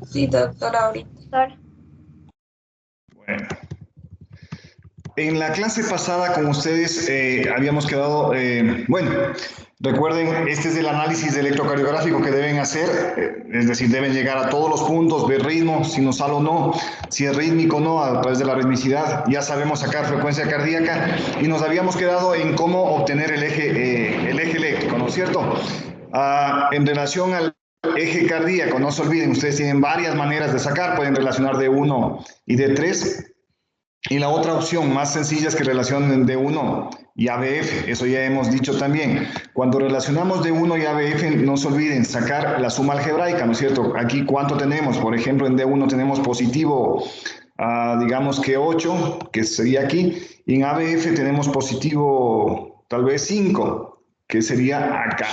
Sí, doctora, ahorita. Bueno. En la clase pasada con ustedes habíamos quedado, bueno, recuerden, este es el análisis electrocardiográfico que deben hacer, es decir, deben llegar a todos los puntos, ver ritmo, sinusal o no, si es rítmico o no, a través de la ritmicidad, ya sabemos sacar frecuencia cardíaca y nos habíamos quedado en cómo obtener el eje eléctrico, ¿no es cierto? En relación al eje cardíaco, no se olviden, ustedes tienen varias maneras de sacar, pueden relacionar D1 y D3. Y la otra opción más sencilla es que relacionen D1 y ABF, eso ya hemos dicho también. Cuando relacionamos D1 y ABF, no se olviden sacar la suma algebraica, ¿no es cierto? Aquí, ¿cuánto tenemos? Por ejemplo, en D1 tenemos positivo, digamos que 8, que sería aquí, y en ABF tenemos positivo tal vez 5, que sería acá.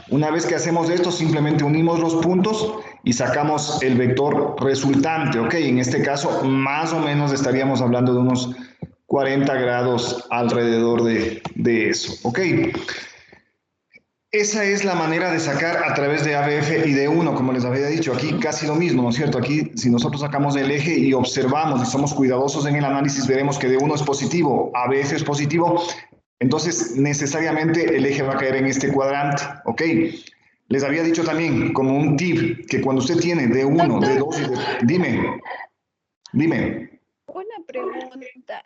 Una vez que hacemos esto, simplemente unimos los puntos y sacamos el vector resultante, ¿ok? En este caso, más o menos estaríamos hablando de unos 40 grados alrededor de eso, ¿ok? Esa es la manera de sacar a través de ABF y de 1, como les había dicho. Aquí casi lo mismo, ¿no es cierto? Aquí, si nosotros sacamos el eje y observamos y somos cuidadosos en el análisis, veremos que D1 es positivo, ABF es positivo, entonces necesariamente el eje va a caer en este cuadrante, ¿ok? Les había dicho también, como un tip, que cuando usted tiene D1, Doctor, D2 y dime. una pregunta,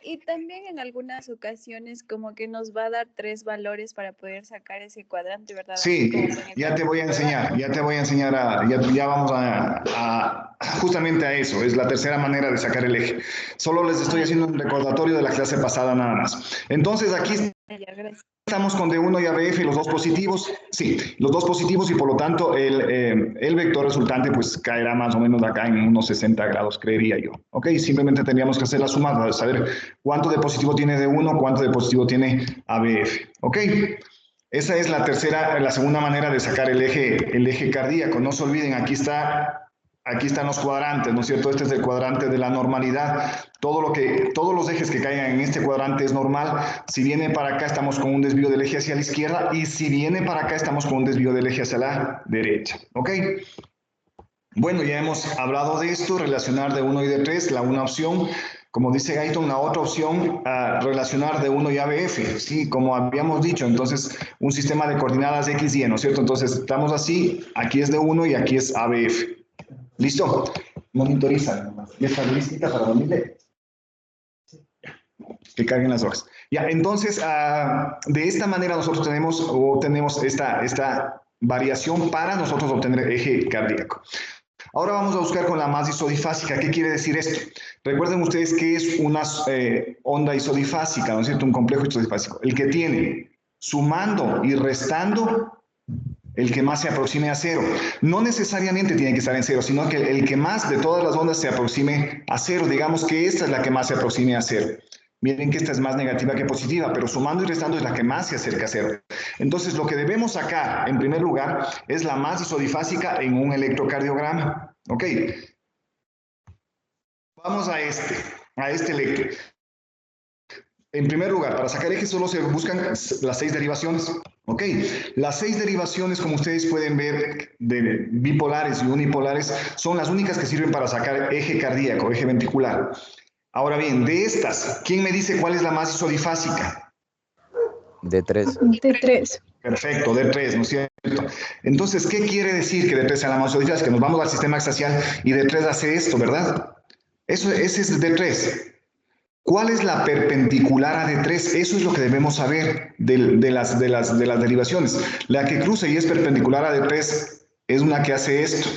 y también en algunas ocasiones como que nos va a dar 3 valores para poder sacar ese cuadrante, ¿verdad? Sí, ya te voy a enseñar, ya vamos justamente a eso, es la tercera manera de sacar el eje. Solo les estoy haciendo un recordatorio de la clase pasada nada más. Entonces aquí estamos con D1 y ABF, los dos positivos, sí, los dos positivos y por lo tanto el vector resultante pues caerá más o menos acá en unos 60 grados, creería yo. Ok, simplemente tendríamos que hacer la suma para saber cuánto de positivo tiene D1, cuánto de positivo tiene ABF. Ok. Esa es la segunda manera de sacar el eje cardíaco. No se olviden, aquí están los cuadrantes, ¿no es cierto? Este es el cuadrante de la normalidad. Todos los ejes que caigan en este cuadrante es normal. Si viene para acá, estamos con un desvío del eje hacia la izquierda y si viene para acá, estamos con un desvío del eje hacia la derecha. ¿Ok? Bueno, ya hemos hablado de esto, relacionar de 1 y de 3, una opción. Como dice Gayton, la otra opción, relacionar de 1 y ABF, sí, como habíamos dicho, entonces un sistema de coordenadas X y Y, ¿no es cierto? Entonces estamos así, aquí es de 1 y aquí es ABF. ¿Listo? Monitoriza, ya está lista para dormirle. Que carguen las hojas. Ya, entonces, de esta manera nosotros obtenemos esta variación para nosotros obtener eje cardíaco. Ahora vamos a buscar con la masa isodifásica. ¿Qué quiere decir esto? Recuerden ustedes que es una onda isodifásica, ¿no es cierto? Un complejo isodifásico. El que tiene sumando y restando el que más se aproxime a cero. No necesariamente tiene que estar en cero, sino que el que más de todas las ondas se aproxime a cero. Digamos que esta es la que más se aproxime a cero. Miren que esta es más negativa que positiva, pero sumando y restando es la que más se acerca a cero. Entonces, lo que debemos sacar, en primer lugar, es la masa isodifásica en un electrocardiograma. ¿Ok? Vamos a este electro. En primer lugar, para sacar eje solo se buscan las 6 derivaciones. ¿Ok? Las 6 derivaciones, como ustedes pueden ver, de bipolares y unipolares, son las únicas que sirven para sacar eje cardíaco, eje ventricular. Ahora bien, de estas, ¿quién me dice cuál es la masa isodifásica? D3. D3. Perfecto, D3, ¿no es cierto? Entonces, ¿qué quiere decir que D3 sea la masa isodifásica? Nos vamos al sistema axial y D3 hace esto, ¿verdad? Ese es D3. ¿Cuál es la perpendicular a D3? Eso es lo que debemos saber de las derivaciones. La que cruza y es perpendicular a D3 es una que hace esto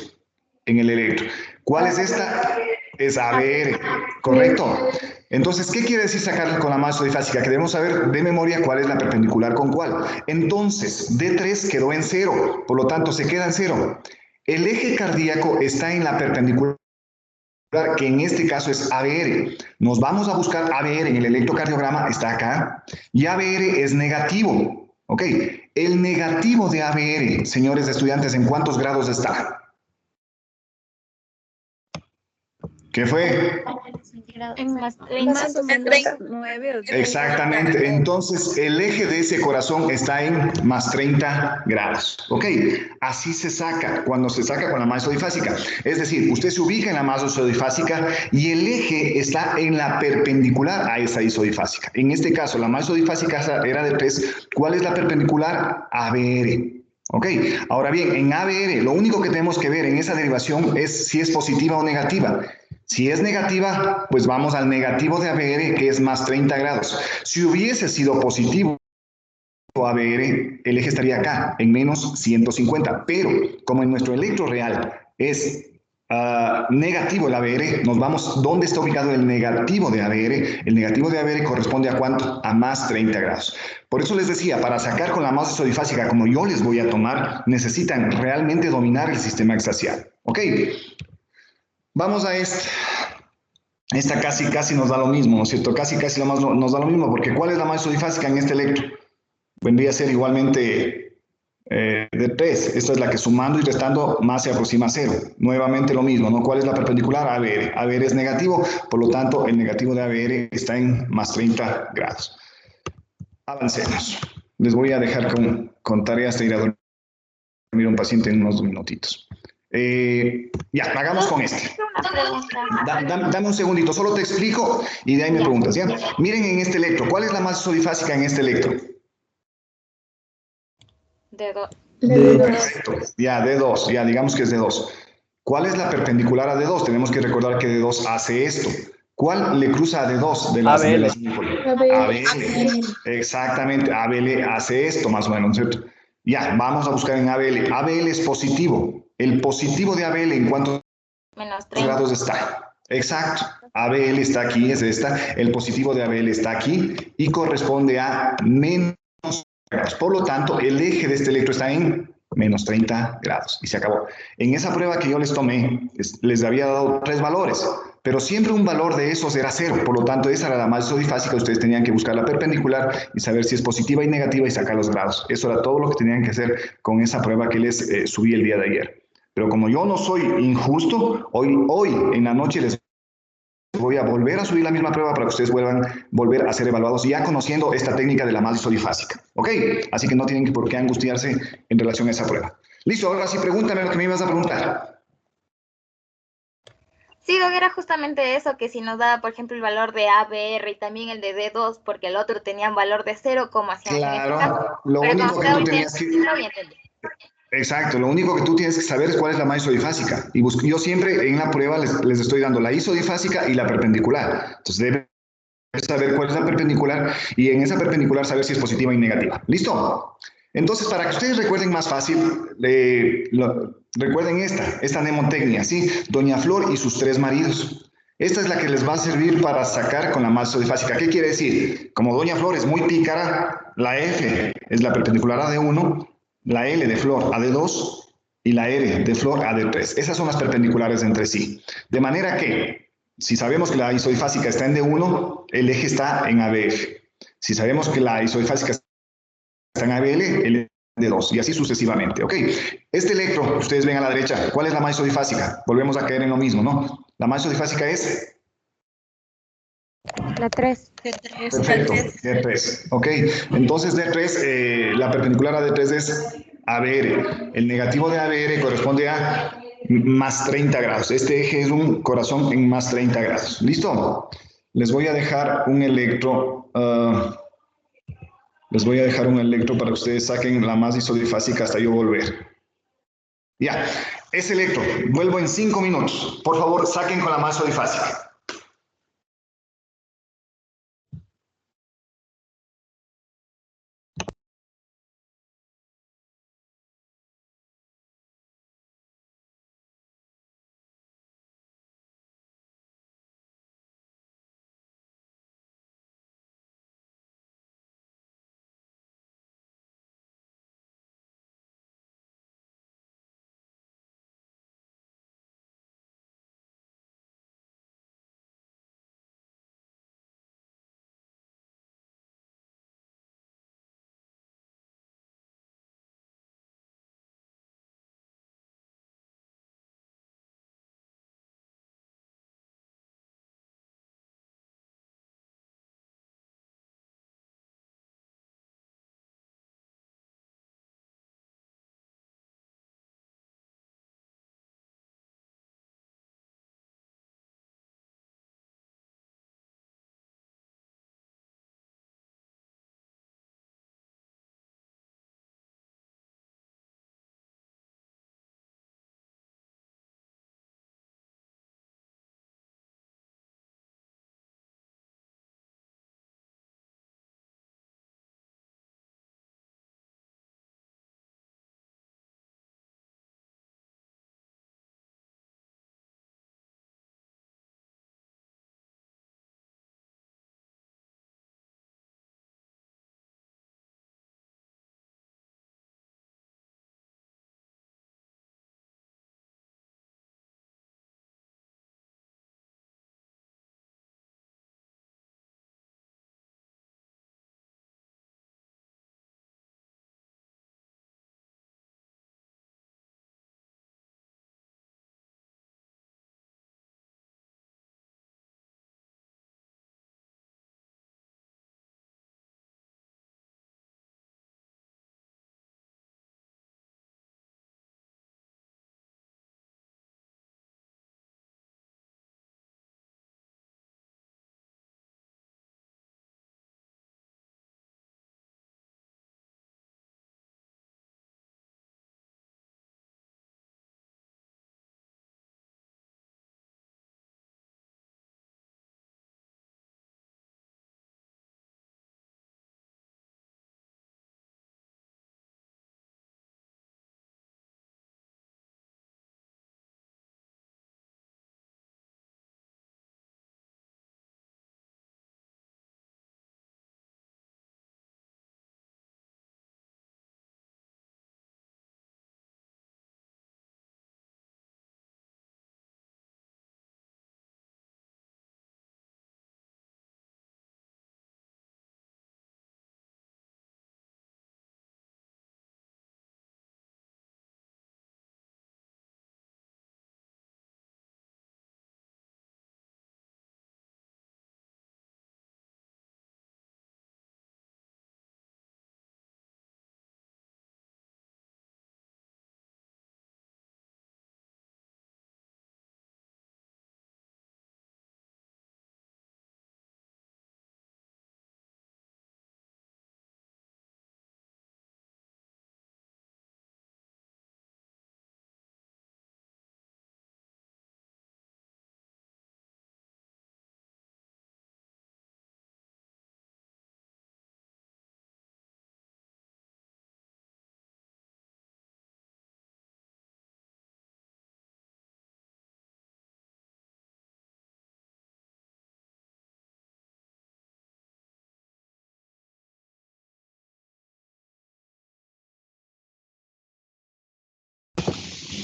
en el electro. ¿Cuál es esta? Es ABR, ¿correcto? Entonces, ¿qué quiere decir sacar con la masa isodifásica? Que debemos saber de memoria cuál es la perpendicular con cuál. Entonces, D3 quedó en cero, por lo tanto, se queda en cero. El eje cardíaco está en la perpendicular, que en este caso es ABR. Nos vamos a buscar ABR en el electrocardiograma, está acá, y ABR es negativo. ¿Ok? El negativo de ABR, señores estudiantes, ¿en cuántos grados está? ¿Qué fue? En más Más o 30. menos 9 o 10. Exactamente. Entonces, el eje de ese corazón está en más 30 grados. ¿Ok? Así se saca cuando se saca con la masa isodifásica. Es decir, usted se ubica en la masa isodifásica y el eje está en la perpendicular a esa isodifásica. En este caso, la masa isodifásica era de 3. ¿Cuál es la perpendicular? ABR. ¿Ok? Ahora bien, en ABR, lo único que tenemos que ver en esa derivación es si es positiva o negativa. Si es negativa, pues vamos al negativo de ABR, que es más 30 grados. Si hubiese sido positivo ABR, el eje estaría acá, en menos 150. Pero como en nuestro electro real es negativo el ABR, nos vamos, ¿dónde está ubicado el negativo de ABR? El negativo de ABR corresponde a ¿cuánto? A más 30 grados. Por eso les decía, para sacar con la masa isodifásica, como yo les voy a tomar, necesitan realmente dominar el sistema axial. ¿Ok? Vamos a esta. Esta casi nos da lo mismo, ¿no es cierto? Casi nos da lo mismo, porque ¿cuál es la masa isodifásica en este electro? Vendría a ser igualmente de 3. Esta es la que sumando y restando más se aproxima a 0. Nuevamente lo mismo, ¿no? ¿Cuál es la perpendicular? ABR. ABR es negativo, por lo tanto, el negativo de ABR está en más 30 grados. Avancemos. Les voy a dejar con tareas de ir a dormir a un paciente en unos minutitos. Ya, hagamos con este. Una pregunta. Dame un segundito, solo te explico y de ahí me preguntas, ¿ya? Miren en este electro, ¿cuál es la masa isodifásica en este electro? De dos. Perfecto, ya, D2, ya, digamos que es D2. ¿Cuál es la perpendicular a D2? Tenemos que recordar que D2 hace esto. ¿Cuál le cruza a D2 de las ABL? Exactamente, ABL hace esto más o menos, ¿cierto? Ya, vamos a buscar en ABL. ABL es positivo. El positivo de ABL, ¿en cuántos Menos 30. grados está? Exacto. ABL está aquí, es esta. El positivo de ABL está aquí y corresponde a menos grados. Por lo tanto, el eje de este electro está en menos 30 grados y se acabó. En esa prueba que yo les tomé, les había dado 3 valores, pero siempre un valor de esos era 0. Por lo tanto, esa era la masa isodifásica. Ustedes tenían que buscar la perpendicular y saber si es positiva y negativa y sacar los grados. Eso era todo lo que tenían que hacer con esa prueba que les subí el día de ayer. Pero como yo no soy injusto, hoy en la noche les voy a volver a subir la misma prueba para que ustedes puedan volver a ser evaluados ya conociendo esta técnica de la masa isodifásica. ¿Ok? Así que no tienen por qué angustiarse en relación a esa prueba. Listo, ahora sí pregúntame lo que me ibas a preguntar. Sí, Doc, era justamente eso, que si nos daba, por ejemplo, el valor de ABR y también el de D2, porque el otro tenía un valor de 0, como hacían en este caso. Claro, lo Pero único como que usted tú ahorita tenías que... lo entendí. Exacto, lo único que tú tienes que saber es cuál es la masa isodifásica. Y yo siempre en la prueba les estoy dando la isodifásica y la perpendicular. Entonces deben saber cuál es la perpendicular y en esa perpendicular saber si es positiva y negativa. ¿Listo? Entonces, para que ustedes recuerden más fácil, recuerden esta mnemotecnia, ¿sí? Doña Flor y sus 3 maridos. Esta es la que les va a servir para sacar con la masa isodifásica. ¿Qué quiere decir? Como Doña Flor es muy pícara, la F es la perpendicular a D1, la L de Flor a D2 y la R de Flor a D3. Esas son las perpendiculares entre sí. De manera que, si sabemos que la isodifásica está en D1, el eje está en ABF. Si sabemos que la isodifásica está en ABL, el eje de 2 y así sucesivamente. Ok, este electro, ustedes ven a la derecha, ¿cuál es la masa isodifásica? Volvemos a caer en lo mismo, ¿no? La masa isodifásica es... La 3. Perfecto, D3. Ok, entonces D3, la perpendicular a D3 es ABR. El negativo de ABR corresponde a más 30 grados. Este eje es un corazón en más 30 grados. ¿Listo? Les voy a dejar un electro. Les voy a dejar un electro para que ustedes saquen la masa isodifásica hasta yo volver. Ya, ese electro, vuelvo en 5 minutos. Por favor, saquen con la masa isodifásica.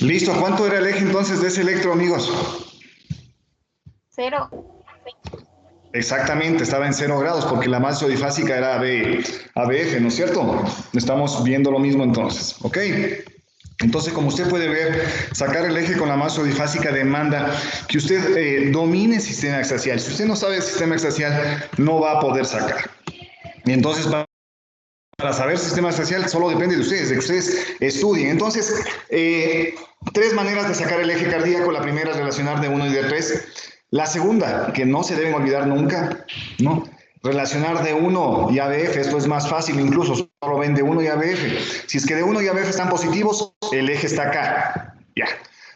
Listo, ¿cuánto era el eje entonces de ese electro, amigos? 0. Exactamente, estaba en 0 grados porque la masa isodifásica era ABF, ¿no es cierto? Estamos viendo lo mismo entonces, ¿ok? Entonces, como usted puede ver, sacar el eje con la masa isodifásica demanda que usted domine el sistema axial. Si usted no sabe el sistema axial, no va a poder sacar. Y entonces, para saber el sistema axial solo depende de ustedes, de que ustedes estudien. Entonces, 3 maneras de sacar el eje cardíaco. La primera es relacionar de 1 y de 3. La segunda, que no se deben olvidar nunca, ¿no? Relacionar de 1 y ABF, esto es más fácil, incluso solo ven de 1 y ABF. Si es que de 1 y ABF están positivos, el eje está acá, ya.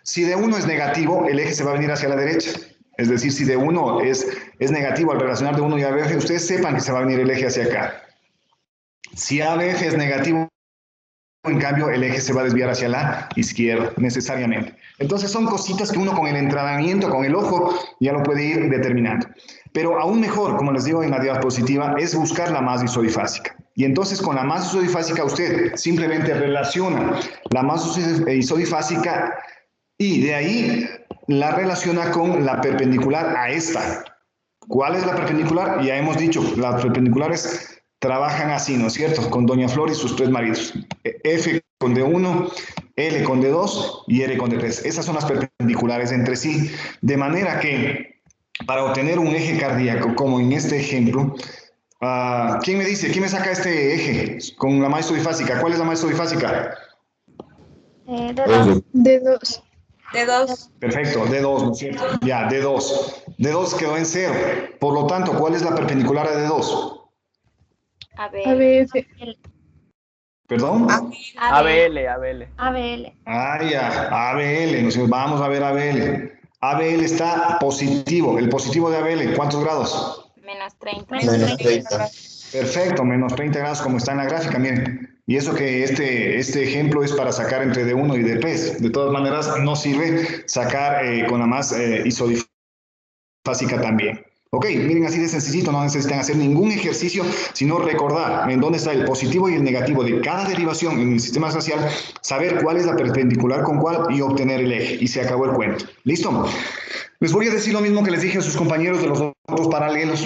Si de 1 es negativo, el eje se va a venir hacia la derecha. Es decir, si de 1 es negativo al relacionar de 1 y ABF, ustedes sepan que se va a venir el eje hacia acá. Si ABF es negativo, en cambio, el eje se va a desviar hacia la izquierda, necesariamente. Entonces, son cositas que uno con el entrenamiento, con el ojo, ya lo puede ir determinando. Pero aún mejor, como les digo en la diapositiva, es buscar la masa isodifásica. Y entonces, con la masa isodifásica, usted simplemente relaciona la masa isodifásica y de ahí la relaciona con la perpendicular a esta. ¿Cuál es la perpendicular? Ya hemos dicho, las perpendiculares trabajan así, ¿no es cierto? Con Doña Flor y sus 3 maridos. F con D1, L con D2 y R con D3. Esas son las perpendiculares entre sí. De manera que para obtener un eje cardíaco, como en este ejemplo, ¿quién me dice? ¿Quién me saca este eje con la masa isodifásica? ¿Cuál es la masa isodifásica? D2. D2. D2. Perfecto, D2, ¿no es cierto? Ya, D2. D2 quedó en 0. Por lo tanto, ¿cuál es la perpendicular a D2? ABF. ¿Perdón? ABL, ABL. ABL. Ah, ya, ABL, ¿no es cierto? Vamos a ver ABL. ABL está positivo. El positivo de ABL, ¿cuántos grados? Menos 30. Menos 30. Perfecto, menos 30 grados como está en la gráfica, miren. Y eso que este ejemplo es para sacar entre D1 y D3. De todas maneras, no sirve sacar con la masa isodifásica también. Ok, miren, así de sencillito, no necesitan hacer ningún ejercicio, sino recordar en dónde está el positivo y el negativo de cada derivación en el sistema axial, saber cuál es la perpendicular con cuál y obtener el eje. Y se acabó el cuento. ¿Listo? Les voy a decir lo mismo que les dije a sus compañeros de los otros paralelos.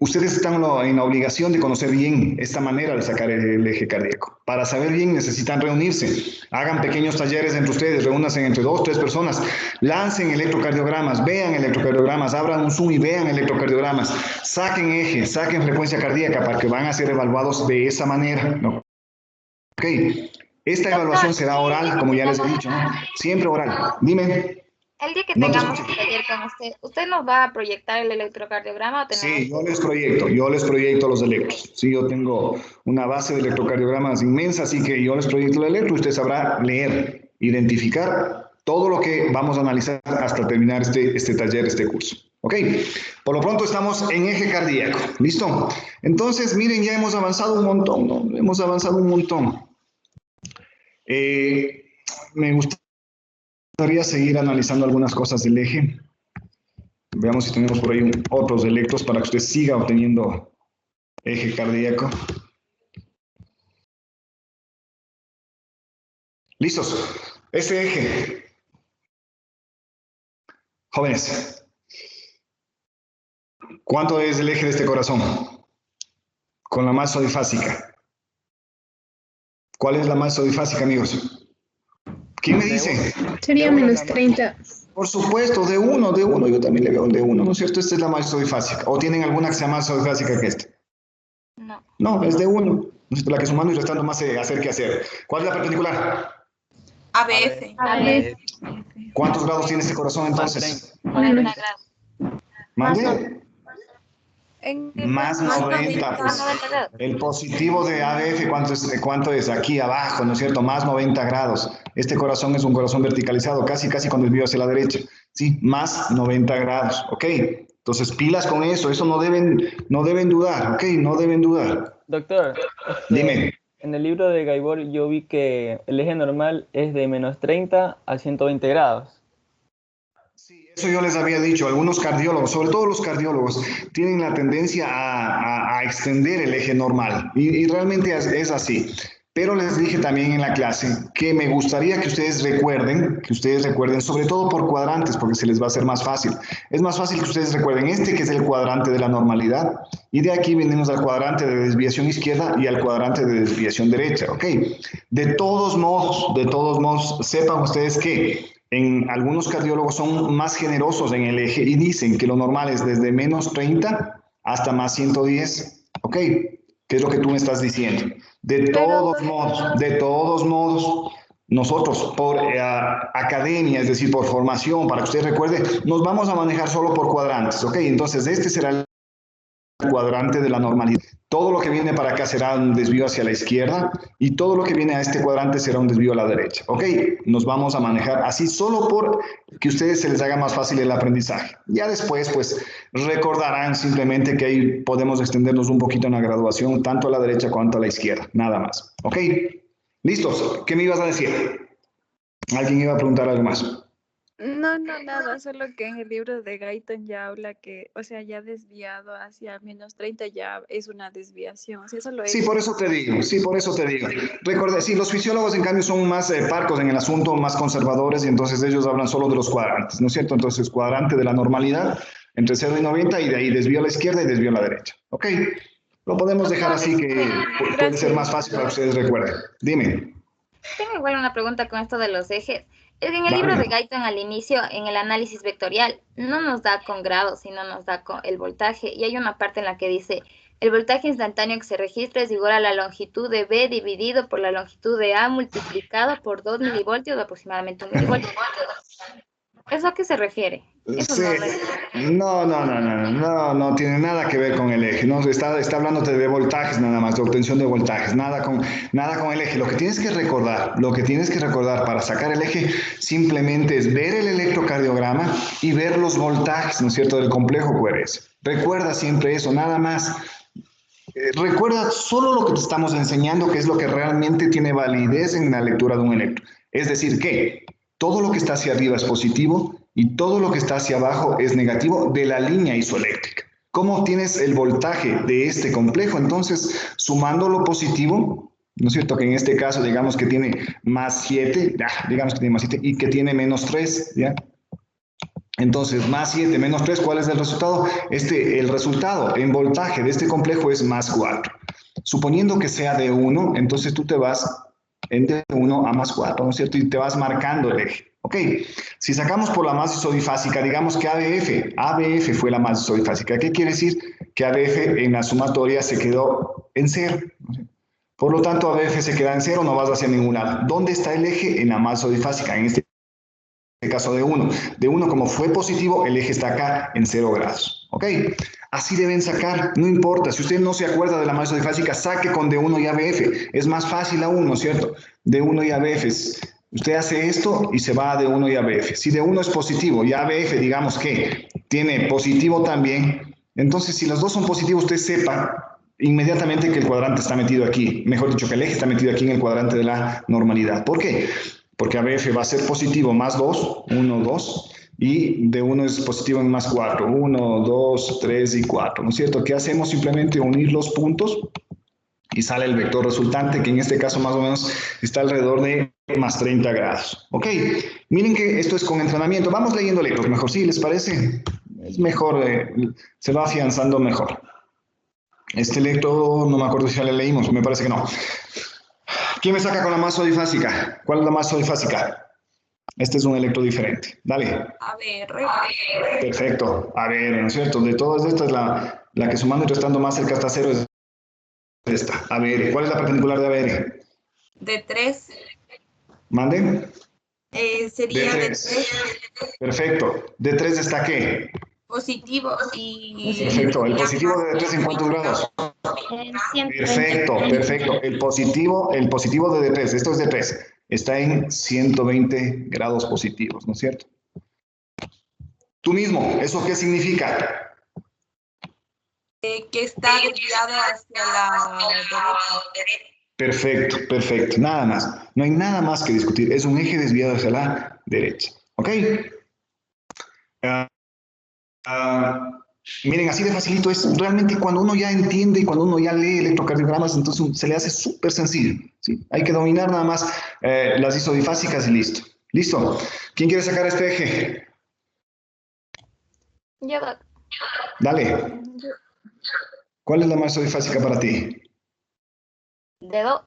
Ustedes están en la obligación de conocer bien esta manera de sacar el eje cardíaco. Para saber bien necesitan reunirse, hagan pequeños talleres entre ustedes, reúnanse entre 2 o 3 personas, lancen electrocardiogramas, vean electrocardiogramas, abran un Zoom y vean electrocardiogramas, saquen eje, saquen frecuencia cardíaca para que van a ser evaluados de esa manera, ¿no? Ok, esta evaluación será oral, como ya les he dicho, ¿no? Siempre oral. Dime. El día que No te tengamos escucho. un taller con ¿usted nos va a proyectar el electrocardiograma o tenemos? Sí, yo les proyecto los electros. Sí, yo tengo una base de electrocardiogramas inmensa, así que yo les proyecto el electro y usted sabrá leer, identificar todo lo que vamos a analizar hasta terminar este taller, este curso. ¿Ok? Por lo pronto estamos en eje cardíaco. ¿Listo? Entonces, miren, ya hemos avanzado un montón, ¿no? Hemos avanzado un montón. Me gustaría seguir analizando algunas cosas del eje. Veamos si tenemos por ahí otros electros para que usted siga obteniendo eje cardíaco. ¿Listos? Ese eje. Jóvenes, ¿cuánto es el eje de este corazón? Con la masa isodifásica. ¿Cuál es la masa isodifásica, amigos? ¿Quién me dice? Sería menos 30. Por supuesto, de uno, yo también le veo el de uno, ¿no es cierto? Esta es la masa isodifásica. ¿O tienen alguna que sea más isodifásica que esta? No. No, es de uno. ¿No es cierto? La que sumando y restando más hacer que hacer. ¿Cuál es la perpendicular? ABF. ABF. ¿Cuántos grados tiene este corazón entonces? 40 grados. ¿Mande? Más 90. Más Pues. 90 grados. El positivo de ABF, ¿cuánto es? Aquí abajo, ¿no es cierto? Más 90 grados. Este corazón es un corazón verticalizado, casi con desvío hacia la derecha. Sí, más 90 grados, ¿ok? Entonces, pilas con eso no deben dudar, ¿ok? No deben dudar. Doctor, Dime. en el libro de Gaibor yo vi que el eje normal es de menos 30 a 120 grados. Sí, eso yo les había dicho. Algunos cardiólogos, sobre todo los cardiólogos, tienen la tendencia a extender el eje normal. Y realmente es así. Pero les dije también en la clase que me gustaría que ustedes recuerden, sobre todo por cuadrantes, porque se les va a hacer más fácil. Es más fácil que ustedes recuerden este, que es el cuadrante de la normalidad, y de aquí venimos al cuadrante de desviación izquierda y al cuadrante de desviación derecha, ¿ok? De todos modos, sepan ustedes que en algunos cardiólogos son más generosos en el eje y dicen que lo normal es desde menos 30 hasta más 110, ¿ok? ¿Qué es lo que tú me estás diciendo? De todos modos, nosotros por academia, es decir, por formación, para que usted recuerde, nos vamos a manejar solo por cuadrantes, ¿ok? Entonces, este será el cuadrante de la normalidad. Todo lo que viene para acá será un desvío hacia la izquierda y todo lo que viene a este cuadrante será un desvío a la derecha. ¿Ok? Nos vamos a manejar así solo por que a ustedes se les haga más fácil el aprendizaje. Ya después, pues, recordarán simplemente que ahí podemos extendernos un poquito en la graduación, tanto a la derecha cuanto a la izquierda. Nada más. ¿Ok? ¿Listos? ¿Qué me ibas a decir? ¿Alguien iba a preguntar algo más? No, nada, solo que en el libro de Guyton ya habla que, o sea, ya desviado hacia menos 30 ya es una desviación, o sea, eso lo Sí, por eso te digo. Recuerda, sí, los fisiólogos en cambio son más parcos en el asunto, más conservadores, y entonces ellos hablan solo de los cuadrantes, ¿no es cierto? Entonces, cuadrante de la normalidad entre 0 y 90, y de ahí desvío a la izquierda y desvío a la derecha. ¿Ok? Lo podemos dejar así, que puede ser más fácil para que ustedes recuerden. Dime. Tengo igual una pregunta con esto de los ejes. Es que en el libro de Guyton al inicio, en el análisis vectorial, no nos da con grados, sino nos da con el voltaje. Y hay una parte en la que dice, el voltaje instantáneo que se registra es igual a la longitud de B dividido por la longitud de A multiplicado por 2 milivoltios, o aproximadamente 1 milivoltio. ¿Eso a qué se refiere? Eso Sí. No tiene nada que ver con el eje, no, está hablándote de voltajes nada más, de obtención de voltajes, nada con el eje. Lo que tienes que recordar para sacar el eje simplemente es ver el electrocardiograma y ver los voltajes, ¿no es cierto?, del complejo QRS. Recuerda siempre eso, nada más. Recuerda solo lo que te estamos enseñando, que es lo que realmente tiene validez en la lectura de un electro. Es decir, que todo lo que está hacia arriba es positivo y todo lo que está hacia abajo es negativo de la línea isoeléctrica. ¿Cómo obtienes el voltaje de este complejo? Entonces, sumando lo positivo, ¿no es cierto? Que en este caso, digamos que tiene más 7, y que tiene menos 3, ¿ya? Entonces, más 7, menos 3, ¿cuál es el resultado? El resultado en voltaje de este complejo es más 4. Suponiendo que sea de 1, entonces tú te vas de 1 a más 4, ¿no es cierto? Y te vas marcando el eje. Ok, si sacamos por la masa isodifásica, digamos que ABF fue la masa isodifásica. ¿Qué quiere decir? Que ABF en la sumatoria se quedó en 0. Por lo tanto, ABF se queda en 0, no vas hacia ningún lado. ¿Dónde está el eje? En la masa isodifásica, en este caso de 1. De 1, como fue positivo, el eje está acá en 0 grados. ¿Ok? Así deben sacar, no importa. Si usted no se acuerda de la masa isodifásica, saque con D1 y ABF. Es más fácil aún, ¿no es cierto? D1 y ABF. Usted hace esto y se va a D1 y ABF. Si D1 es positivo y ABF, digamos que tiene positivo también, entonces si los dos son positivos, usted sepa inmediatamente que el cuadrante está metido aquí. Mejor dicho, que el eje está metido aquí en el cuadrante de la normalidad. ¿Por qué? Porque ABF va a ser positivo más 2, 1, 2, y D1 es positivo en más 4, 1, 2, 3 y 4, ¿no es cierto? ¿Qué hacemos? Simplemente unir los puntos y sale el vector resultante, que en este caso más o menos está alrededor de más 30 grados. ¿Ok? Miren que esto es con entrenamiento. Vamos leyendo electros mejor, ¿sí? ¿Les parece? Es mejor, se va afianzando mejor. Este electro, no me acuerdo si ya le leímos, me parece que no. ¿Quién me saca con la masa isodifásica? ¿Cuál es la masa isodifásica? Este es un electro diferente. Dale. ABR. Perfecto. ABR, ¿no es cierto? De todas estas, la que sumando y restando más cerca hasta 0 es esta. ABR. ¿Cuál es la perpendicular de ABR? D3. ¿Mande? Sería D3. Perfecto. ¿D3 está qué? Positivo y... Perfecto. ¿El positivo de D3 en cuántos grados? Perfecto. El positivo de D3, esto es D3, está en 120 grados positivos, ¿no es cierto? Tú mismo, ¿eso qué significa? Que está desviado hacia la derecha. Perfecto. Nada más. No hay nada más que discutir. Es un eje desviado hacia la derecha. ¿Ok? Miren, así de facilito es. Realmente cuando uno ya entiende y cuando uno ya lee electrocardiogramas, entonces se le hace súper sencillo, ¿sí? Hay que dominar nada más las isodifásicas y listo. ¿Listo? ¿Quién quiere sacar este eje? Yo, doc. Dale. ¿Cuál es la más isodifásica para ti? De 2.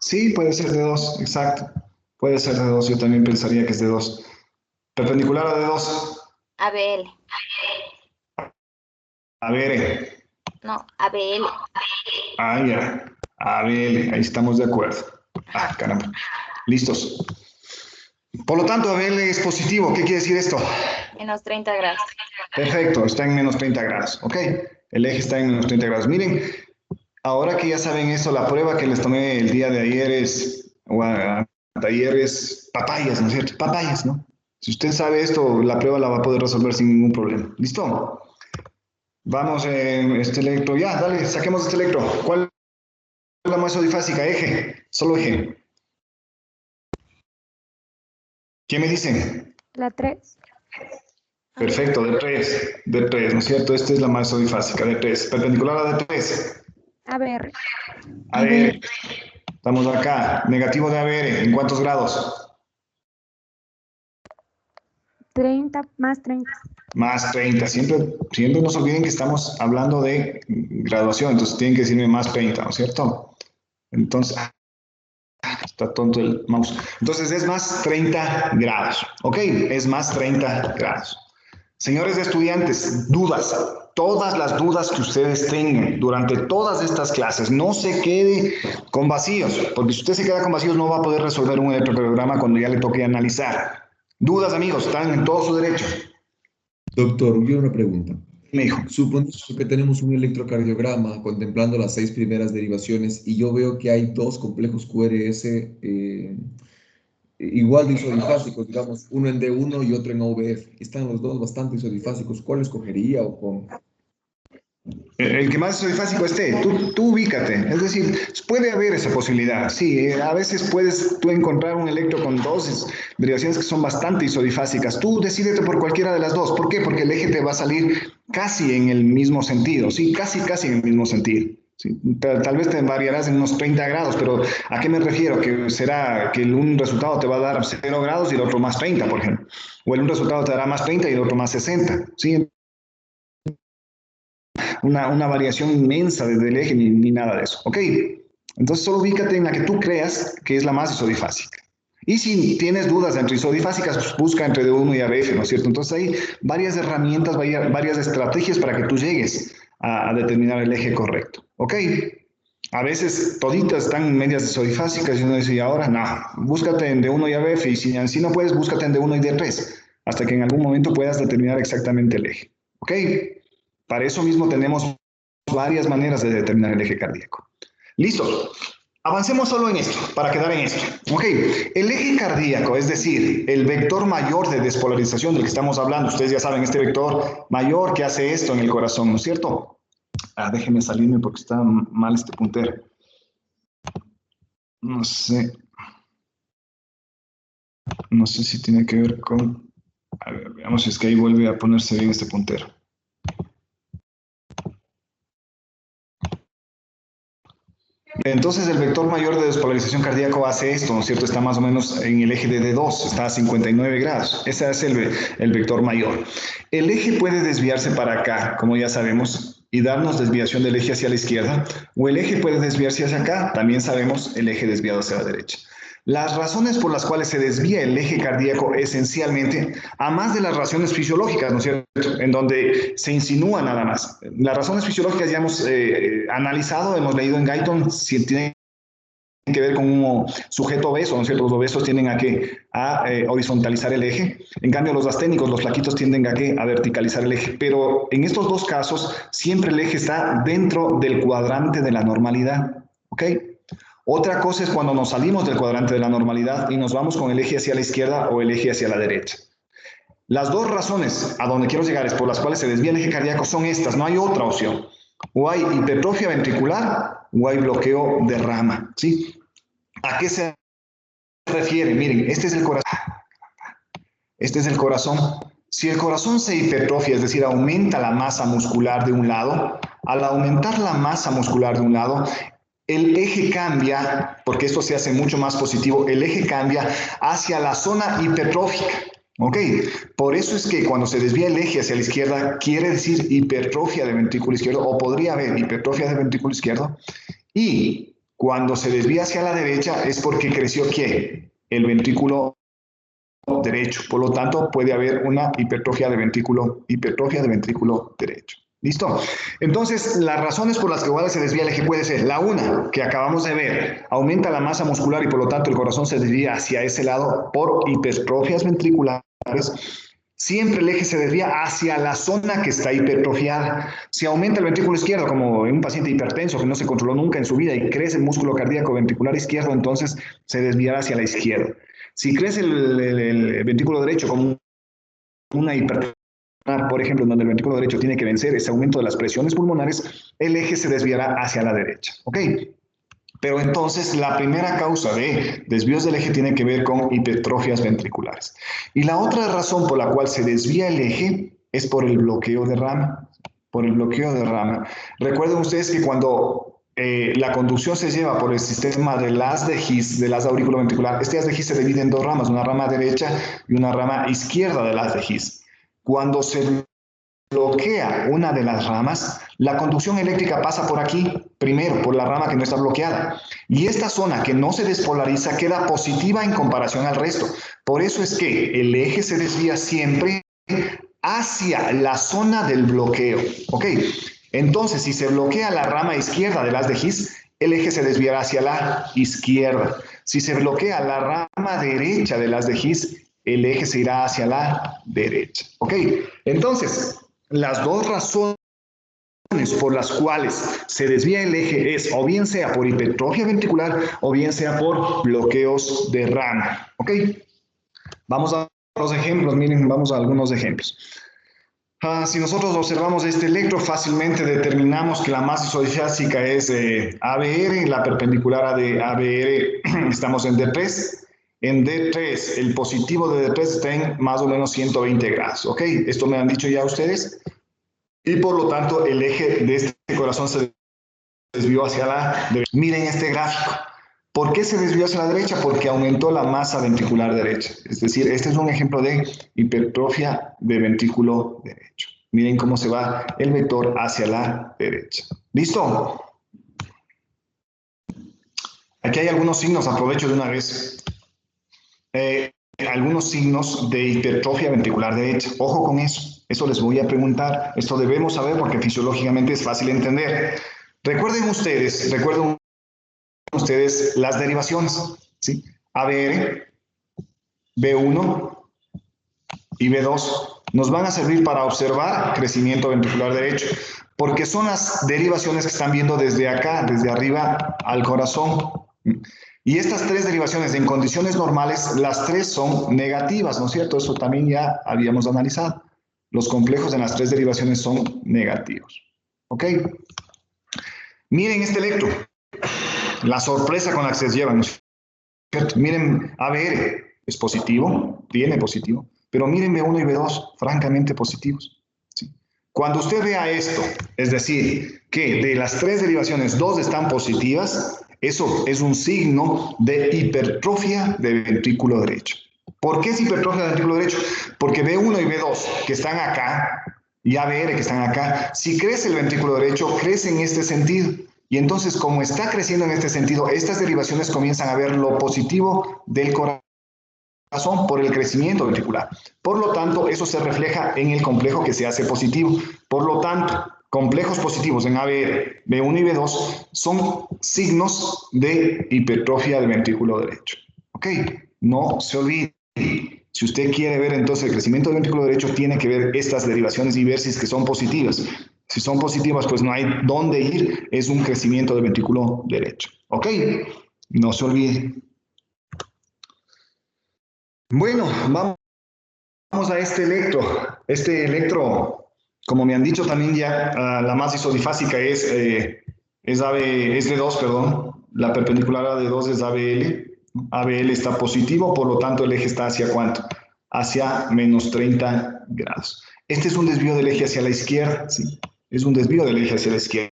Sí, puede ser de 2, exacto. Puede ser de 2, yo también pensaría que es de 2. ¿Perpendicular a de 2? ABL. A ver, No, ABL. ya. A ver, ahí estamos de acuerdo. Ah, caramba. Listos. Por lo tanto, ABL es positivo. ¿Qué quiere decir esto? Menos 30 grados. Perfecto, está en menos 30 grados. ¿Ok? El eje está en menos 30 grados. Miren, ahora que ya saben eso, la prueba que les tomé el día de ayer es, ayer es papayas, ¿no es cierto? Papayas, ¿no? Si usted sabe esto, la prueba la va a poder resolver sin ningún problema. ¿Listo? Vamos, este electro. Ya, dale, saquemos este electro. ¿Cuál es la más isodifásica? Eje, solo eje. ¿Qué me dicen? La 3. Perfecto, de 3, ¿no es cierto? Esta es la más isodifásica, de 3. Perpendicular a de 3. ABR. ABR. Estamos acá. Negativo de ABR. ¿En cuántos grados? 30 más 30. Más 30. Siempre no se olviden que estamos hablando de graduación, entonces tienen que decirme más 30, ¿no es cierto? Entonces, está tonto el mouse. Entonces es más 30 grados, ¿ok? Es más 30 grados. Señores estudiantes, dudas, todas las dudas que ustedes tengan durante todas estas clases, no se quede con vacíos, porque si usted se queda con vacíos no va a poder resolver un electrocardiograma cuando ya le toque analizar. Dudas, amigos, están en todo su derecho. Doctor, yo una pregunta. Me dijo. Suponiendo que tenemos un electrocardiograma contemplando las 6 primeras derivaciones y yo veo que hay 2 complejos QRS igual de isodifásicos, digamos, uno en D1 y otro en AVF. Están los dos bastante isodifásicos. ¿Cuál escogería o cómo? El que más isodifásico esté, tú ubícate. Es decir, puede haber esa posibilidad. Sí, a veces puedes tú encontrar un electro con 2 derivaciones que son bastante isodifásicas. Tú decídete por cualquiera de las 2. ¿Por qué? Porque el eje te va a salir casi en el mismo sentido. Sí, casi en el mismo sentido. Sí, tal vez te variarás en unos 30 grados, pero ¿a qué me refiero? Que será que un resultado te va a dar 0 grados y el otro más 30, por ejemplo. O un resultado te dará más 30 y el otro más 60. ¿Sí? Una variación inmensa desde el eje ni nada de eso. ¿Ok? Entonces solo ubícate en la que tú creas que es la más isodifásica. Y si tienes dudas entre isodifásicas, pues busca entre D1 y ABF, ¿no es cierto? Entonces hay varias herramientas, varias estrategias para que tú llegues a determinar el eje correcto. ¿Ok? A veces toditas están medias isodifásicas y uno dice, ¿y ahora? No, búscate en D1 y ABF y si así no puedes, búscate en D1 y D3 hasta que en algún momento puedas determinar exactamente el eje. ¿Ok? Para eso mismo tenemos varias maneras de determinar el eje cardíaco. Listo. Avancemos solo en esto, para quedar en esto. Ok, el eje cardíaco, es decir, el vector mayor de despolarización del que estamos hablando, ustedes ya saben, este vector mayor que hace esto en el corazón, ¿no es cierto? Déjenme salirme porque está mal este puntero. No sé si tiene que ver con... A ver, veamos si es que ahí vuelve a ponerse bien este puntero. Entonces el vector mayor de despolarización cardíaco hace esto, ¿no es cierto? Está más o menos en el eje de D2, está a 59 grados. Ese es el vector mayor. El eje puede desviarse para acá, como ya sabemos, y darnos desviación del eje hacia la izquierda, o el eje puede desviarse hacia acá, también sabemos el eje desviado hacia la derecha. Las razones por las cuales se desvía el eje cardíaco esencialmente, a más de las razones fisiológicas, ¿no es cierto?, en donde se insinúa nada más. Las razones fisiológicas ya hemos analizado, hemos leído en Guyton, si tienen que ver con un sujeto obeso, ¿no es cierto? Los obesos tienden a horizontalizar el eje. En cambio, los asténicos, los flaquitos, tienden a verticalizar el eje. Pero en estos dos casos, siempre el eje está dentro del cuadrante de la normalidad, ¿ok? Otra cosa es cuando nos salimos del cuadrante de la normalidad y nos vamos con el eje hacia la izquierda o el eje hacia la derecha. Las dos razones a donde quiero llegar es por las cuales se desvía el eje cardíaco son estas, no hay otra opción. O hay hipertrofia ventricular o hay bloqueo de rama, ¿sí? ¿A qué se refiere? Miren, este es el corazón. Este es el corazón. Si el corazón se hipertrofia, es decir, aumenta la masa muscular de un lado, al aumentar la masa muscular de un lado, el eje cambia, porque esto se hace mucho más positivo, el eje cambia hacia la zona hipertrófica. ¿Ok? Por eso es que cuando se desvía el eje hacia la izquierda, quiere decir hipertrofia del ventrículo izquierdo, o podría haber hipertrofia del ventrículo izquierdo. Y cuando se desvía hacia la derecha es porque creció ¿qué? El ventrículo derecho. Por lo tanto, puede haber una hipertrofia de ventrículo derecho. ¿Listo? Entonces, las razones por las que igual se desvía el eje puede ser la una, que acabamos de ver, aumenta la masa muscular y por lo tanto el corazón se desvía hacia ese lado por hipertrofias ventriculares. Siempre el eje se desvía hacia la zona que está hipertrofiada. Si aumenta el ventrículo izquierdo, como en un paciente hipertenso que no se controló nunca en su vida y crece el músculo cardíaco ventricular izquierdo, entonces se desviará hacia la izquierda. Si crece el ventrículo derecho como una hipertrofia, por ejemplo, en donde el ventrículo derecho tiene que vencer ese aumento de las presiones pulmonares, el eje se desviará hacia la derecha. ¿Ok? Pero entonces la primera causa de desvíos del eje tiene que ver con hipertrofias ventriculares. Y la otra razón por la cual se desvía el eje es por el bloqueo de rama. Por el bloqueo de rama. Recuerden ustedes que cuando la conducción se lleva por el sistema del haz de His, del haz auriculoventricular, este haz de His se divide en dos ramas, una rama derecha y una rama izquierda del haz de His. Cuando se bloquea una de las ramas, la conducción eléctrica pasa por aquí, primero, por la rama que no está bloqueada. Y esta zona que no se despolariza queda positiva en comparación al resto. Por eso es que el eje se desvía siempre hacia la zona del bloqueo. ¿Ok? Entonces, si se bloquea la rama izquierda del haz de His, el eje se desviará hacia la izquierda. Si se bloquea la rama derecha del haz de His, el eje se irá hacia la derecha. ¿Ok? Entonces, las dos razones por las cuales se desvía el eje es o bien sea por hipertrofia ventricular o bien sea por bloqueos de rama. ¿Ok? Vamos a los ejemplos, miren, vamos a algunos ejemplos. Si nosotros observamos este electro, fácilmente determinamos que la masa isodifásica es ABR, la perpendicular de ABR estamos en D3. En D3, el positivo de D3 está en más o menos 120 grados, ¿ok? Esto me han dicho ya ustedes. Y por lo tanto, el eje de este corazón se desvió hacia la derecha. Miren este gráfico. ¿Por qué se desvió hacia la derecha? Porque aumentó la masa ventricular derecha. Es decir, este es un ejemplo de hipertrofia de ventrículo derecho. Miren cómo se va el vector hacia la derecha. ¿Listo? Aquí hay algunos signos, aprovecho de una vez. Algunos signos de hipertrofia ventricular derecha. Ojo con eso. Eso les voy a preguntar. Esto debemos saber porque fisiológicamente es fácil entender. Recuerden ustedes las derivaciones, ¿sí? ABR, B1 y B2 nos van a servir para observar crecimiento ventricular derecho, porque son las derivaciones que están viendo desde acá, desde arriba al corazón. Y estas tres derivaciones en condiciones normales, las tres son negativas, ¿no es cierto? Eso también ya habíamos analizado. Los complejos en las tres derivaciones son negativos. ¿Ok? Miren este electro. La sorpresa con la que se llevan. Miren, ABR es positivo, tiene positivo, pero miren B1 y B2, francamente positivos. ¿Sí? Cuando usted vea esto, es decir, que de las tres derivaciones, dos están positivas, eso es un signo de hipertrofia del ventrículo derecho. ¿Por qué es hipertrofia del ventrículo derecho? Porque B1 y B2, que están acá, y ABR, que están acá, si crece el ventrículo derecho, crece en este sentido. Y entonces, como está creciendo en este sentido, estas derivaciones comienzan a ver lo positivo del corazón por el crecimiento ventricular. Por lo tanto, eso se refleja en el complejo que se hace positivo. Por lo tanto, complejos positivos en ABR, B1 y B2 son signos de hipertrofia del ventrículo derecho. ¿Ok? No se olvide. Si usted quiere ver entonces el crecimiento del ventrículo derecho, tiene que ver estas derivaciones y ver si es que son positivas. Si son positivas, pues no hay dónde ir, es un crecimiento del ventrículo derecho. ¿Ok? No se olvide. Bueno, vamos a este electro. Este electro, como me han dicho también ya, la masa isodifásica es D2, perdón. La perpendicular a D2 es ABL. ABL está positivo, por lo tanto el eje está hacia ¿cuánto? hacia menos 30 grados. Este es un desvío del eje hacia la izquierda, ¿sí? Es un desvío del eje hacia la izquierda.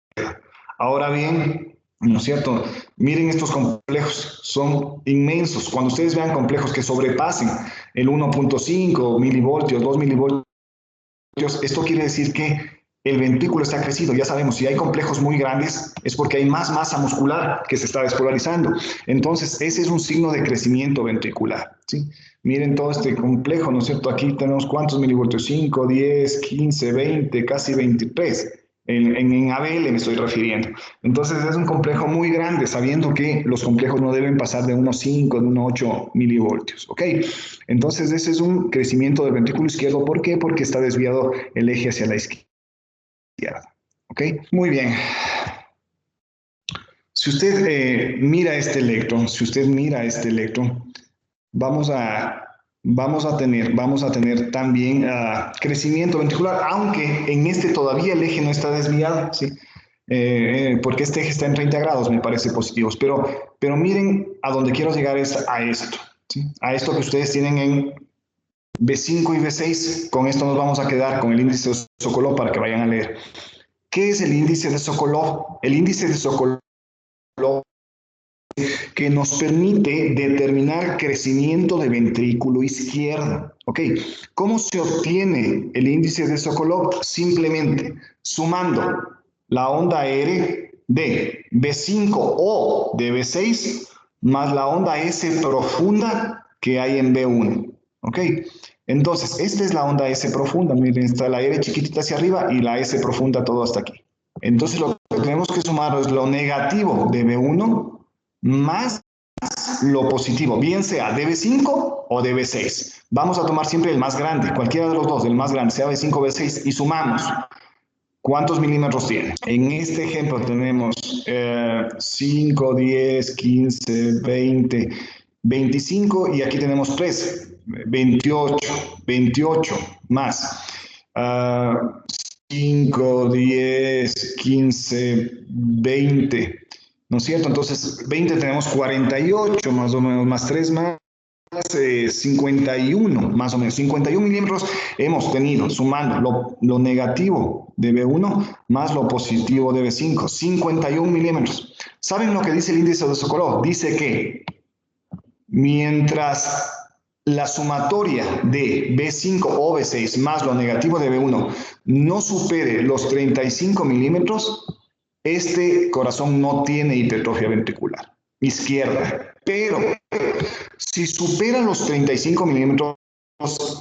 Ahora bien, ¿no es cierto? Miren estos complejos, son inmensos. Cuando ustedes vean complejos que sobrepasen el 1.5 milivoltios, 2 milivoltios, esto quiere decir que el ventrículo está crecido. Ya sabemos, si hay complejos muy grandes es porque hay más masa muscular que se está despolarizando. Entonces, ese es un signo de crecimiento ventricular, ¿sí? Miren todo este complejo, ¿no es cierto? Aquí tenemos cuántos milivoltios, 5, 10, 15, 20, casi 23. En ABL me estoy refiriendo. Entonces es un complejo muy grande, sabiendo que los complejos no deben pasar de unos 5, de unos 8 milivoltios, ¿ok? Entonces ese es un crecimiento del ventrículo izquierdo. ¿Por qué? Porque está desviado el eje hacia la izquierda, ¿ok? Muy bien. Si usted mira este electro, vamos a tener también crecimiento ventricular, aunque en este todavía el eje no está desviado, ¿sí? Porque este eje está en 30 grados, me parece positivo. Pero miren a donde quiero llegar es a esto, ¿sí? A esto que ustedes tienen en B5 y B6. Con esto nos vamos a quedar con el índice de Sokolov para que vayan a leer. ¿Qué es el índice de Sokolov? El índice de Sokolov que nos permite determinar crecimiento de ventrículo izquierdo. ¿Ok? ¿Cómo se obtiene el índice de Sokolov? Simplemente sumando la onda R de B5 o de B6 más la onda S profunda que hay en B1. ¿Ok? Entonces, esta es la onda S profunda. Miren, está la R chiquitita hacia arriba y la S profunda todo hasta aquí. Entonces, lo que tenemos que sumar es lo negativo de B1 más lo positivo, bien sea de B5 o de B6. Vamos a tomar siempre el más grande, cualquiera de los dos, el más grande, sea B5 o B6, y sumamos. ¿Cuántos milímetros tiene? En este ejemplo tenemos 5, 10, 15, 20, 25 y aquí tenemos 3, 28 más. 5, 10, 15, 20. ¿No es cierto? Entonces, 20 tenemos 48, más o menos, más 3 más 51, más o menos. 51 milímetros hemos tenido, sumando lo negativo de B1 más lo positivo de B5. 51 milímetros. ¿Saben lo que dice el índice de Sokolov? Dice que mientras la sumatoria de B5 o B6 más lo negativo de B1 no supere los 35 milímetros, este corazón no tiene hipertrofia ventricular izquierda, pero si supera los 35 milímetros,